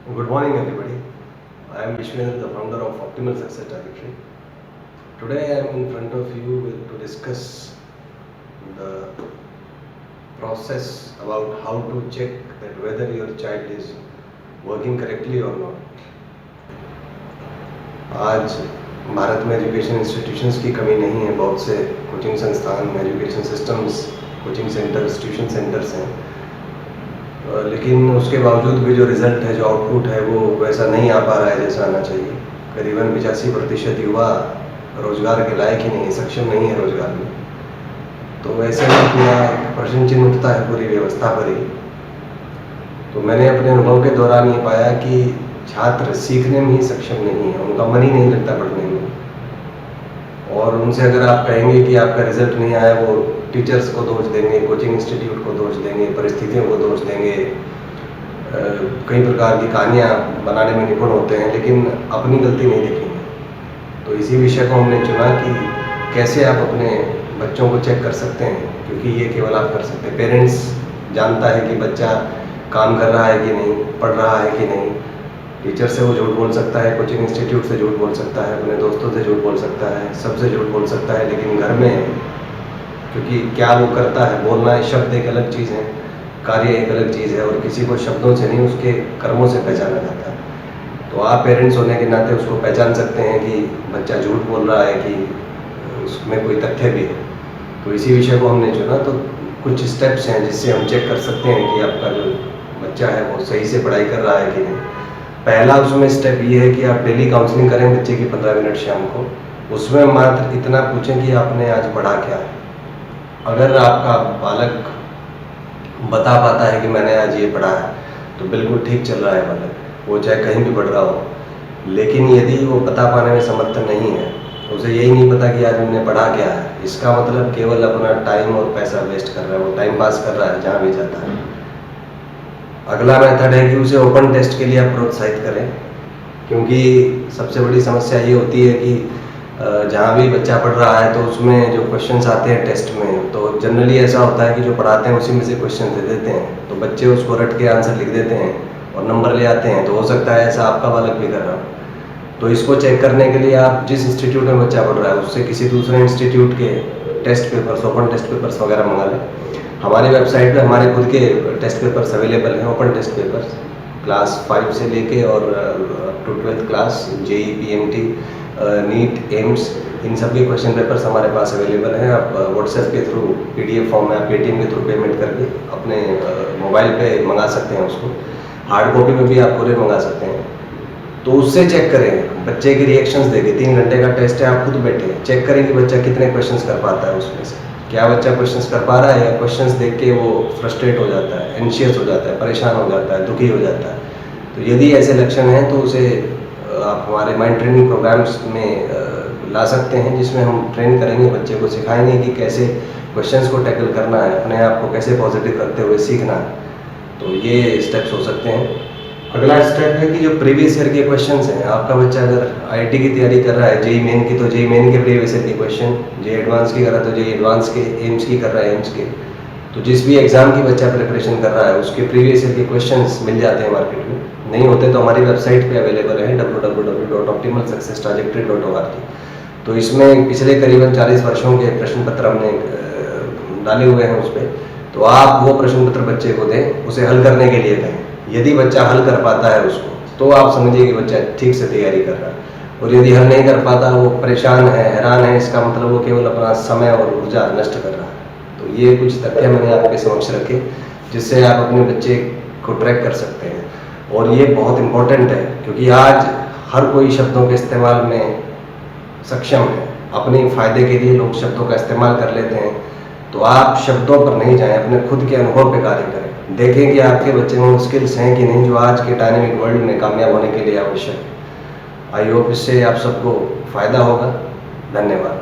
Good morning, everybody. I am Vishwendra, the founder of Optimal Success Directory. Today, I am in front of you to discuss the process about how to check that whether your child is working correctly or not. आज भारत में education institutions की कमी नहीं है। बहुत से coaching संस्थान, education systems, coaching centres, tuition centres हैं, लेकिन उसके बावजूद भी जो रिज़ल्ट है, जो आउटपुट है, वो वैसा नहीं आ पा रहा है जैसा आना चाहिए। करीबन 85% युवा रोज़गार के लायक ही नहीं है, सक्षम नहीं है रोज़गार में। तो वैसे में पूरा प्रश्न चिन्ह उठता है पूरी व्यवस्था पर ही। तो मैंने अपने अनुभव के दौरान ये पाया कि छात्र सीखने में ही सक्षम नहीं है, उनका मन ही नहीं लगता पढ़ने में। और उनसे अगर आप कहेंगे कि आपका रिजल्ट नहीं आया, वो टीचर्स को दोष देंगे, कोचिंग इंस्टीट्यूट को दोष देंगे, परिस्थितियों को दोष देंगे, कई प्रकार की कहानियाँ बनाने में निपुण होते हैं, लेकिन अपनी गलती नहीं दिखेंगे। तो इसी विषय को हमने चुना कि कैसे आप अपने बच्चों को चेक कर सकते हैं, क्योंकि ये केवल आप कर सकते हैं। पेरेंट्स जानता है कि बच्चा काम कर रहा है कि नहीं, पढ़ रहा है कि नहीं। टीचर से वो झूठ बोल सकता है, कोचिंग इंस्टीट्यूट से झूठ बोल सकता है, अपने दोस्तों से झूठ बोल सकता है, सबसे झूठ बोल सकता है, लेकिन घर में क्योंकि क्या वो करता है, बोलना है, शब्द एक अलग चीज़ है, कार्य एक अलग चीज़ है, और किसी को शब्दों से नहीं उसके कर्मों से पहचाना जाता है। तो आप पेरेंट्स होने के नाते उसको पहचान सकते हैं कि बच्चा झूठ बोल रहा है कि उसमें कोई तथ्य भी है। तो इसी विषय को हमने चुना। तो कुछ स्टेप्स हैं जिससे हम चेक कर सकते हैं कि आपका जो बच्चा है वो सही से पढ़ाई कर रहा है कि नहीं। पहला उसमें स्टेप ये है कि आप डेली काउंसलिंग करें बच्चे की 15 मिनट शाम को। उसमें मात्र इतना पूछें कि आपने आज पढ़ा क्या है। अगर आपका बालक बता पाता है कि मैंने आज ये पढ़ा है, तो बिल्कुल ठीक चल रहा है बालक, वो चाहे कहीं भी पढ़ रहा हो। लेकिन यदि वो बता पाने में समर्थ नहीं है, उसे यही नहीं पता कि आज हमने पढ़ा क्या है, इसका मतलब केवल अपना टाइम और पैसा वेस्ट कर रहा है, वो टाइम पास कर रहा है जहाँ भी जाता है। अगला मेथड है कि उसे ओपन टेस्ट के लिए आप प्रोत्साहित करें, क्योंकि सबसे बड़ी समस्या ये होती है कि जहाँ भी बच्चा पढ़ रहा है तो उसमें जो क्वेश्चंस आते हैं टेस्ट में, तो जनरली ऐसा होता है कि जो पढ़ाते हैं उसी में से क्वेश्चन दे देते हैं, तो बच्चे उसको रट के आंसर लिख देते हैं और नंबर ले आते हैं। तो हो सकता है ऐसा आपका बालक भी कर रहा हो। तो इसको चेक करने के लिए आप जिस इंस्टीट्यूट में बच्चा पढ़ रहा है उससे किसी दूसरे इंस्टीट्यूट के test papers, open test papers वगैरह मंगा लें। हमारी वेबसाइट पे हमारे खुद के टेस्ट पेपर्स अवेलेबल हैं, ओपन टेस्ट पेपर्स, क्लास 5 से लेके और up to 12th class, JEE, PMT, NEET, AIIMS, इन सब के क्वेश्चन पेपर्स हमारे पास अवेलेबल हैं। आप व्हाट्सएप के थ्रू पीडीएफ फॉर्म में, आप पेटीएम के थ्रू पेमेंट करके अपने मोबाइल पे मंगा सकते हैं उसको। हार्ड कॉपी में भी आप पूरे मंगा सकते हैं। तो उससे चेक करें, बच्चे के रिएक्शंस देखें। 3 घंटे का टेस्ट है, आप खुद बैठे चेक करें कि बच्चा कितने क्वेश्चंस कर पाता है उसमें से। क्या बच्चा क्वेश्चंस कर पा रहा है, या क्वेश्चंस देख के वो फ्रस्ट्रेट हो जाता है, एंशियस हो जाता है, परेशान हो जाता है, दुखी हो जाता है। तो यदि ऐसे लक्षण हैं तो उसे आप हमारे माइंड ट्रेनिंग प्रोग्राम्स में ला सकते हैं, जिसमें हम ट्रेन करेंगे, बच्चे को सिखाएंगे कि कैसे क्वेश्चंस को टैकल करना है, अपने आप को कैसे पॉजिटिव करते हुए सीखना है। तो ये स्टेप्स हो सकते हैं। अगला स्टेप है कि जो प्रीवियस ईयर के क्वेश्चंस हैं, आपका बच्चा अगर आईआईटी की तैयारी कर रहा है, जेईई मेन की, तो जेईई मेन के प्रीवियस ईयर के क्वेश्चन, जेईई एडवांस की कर रहा है तो जेईई एडवांस के, एम्स की कर रहा है एम्स के, तो जिस भी एग्जाम की बच्चा प्रिपरेशन कर रहा है उसके प्रीवियस ईयर के क्वेश्चंस मिल जाते हैं मार्केट में। नहीं होते तो हमारी वेबसाइट पे अवेलेबल है www.optimalsuccesstrajectory.org। तो इसमें पिछले करीबन 40 वर्षों के प्रश्न पत्र हमने डाले हुए हैं उस पर। तो आप वो प्रश्न पत्र बच्चे को दें, उसे हल करने के लिए कहें। यदि बच्चा हल कर पाता है उसको, तो आप समझिए कि बच्चा ठीक से तैयारी कर रहा है। और यदि हल नहीं कर पाता, वो परेशान है, हैरान है, इसका मतलब वो केवल अपना समय और ऊर्जा नष्ट कर रहा है। तो ये कुछ तथ्य मैंने आपके समक्ष रखे, जिससे आप अपने बच्चे को ट्रैक कर सकते हैं। और ये बहुत इम्पोर्टेंट है, क्योंकि आज हर कोई शब्दों के इस्तेमाल में सक्षम है। अपने फ़ायदे के लिए लोग शब्दों का इस्तेमाल कर लेते हैं। तो आप शब्दों पर नहीं जाएं, अपने खुद के अनुभव पे कार्य करें। देखें कि आपके बच्चे में वो स्किल्स हैं कि नहीं जो आज के डायनेमिक वर्ल्ड में कामयाब होने के लिए आवश्यक है। आई होप इससे आप सबको फ़ायदा होगा। धन्यवाद।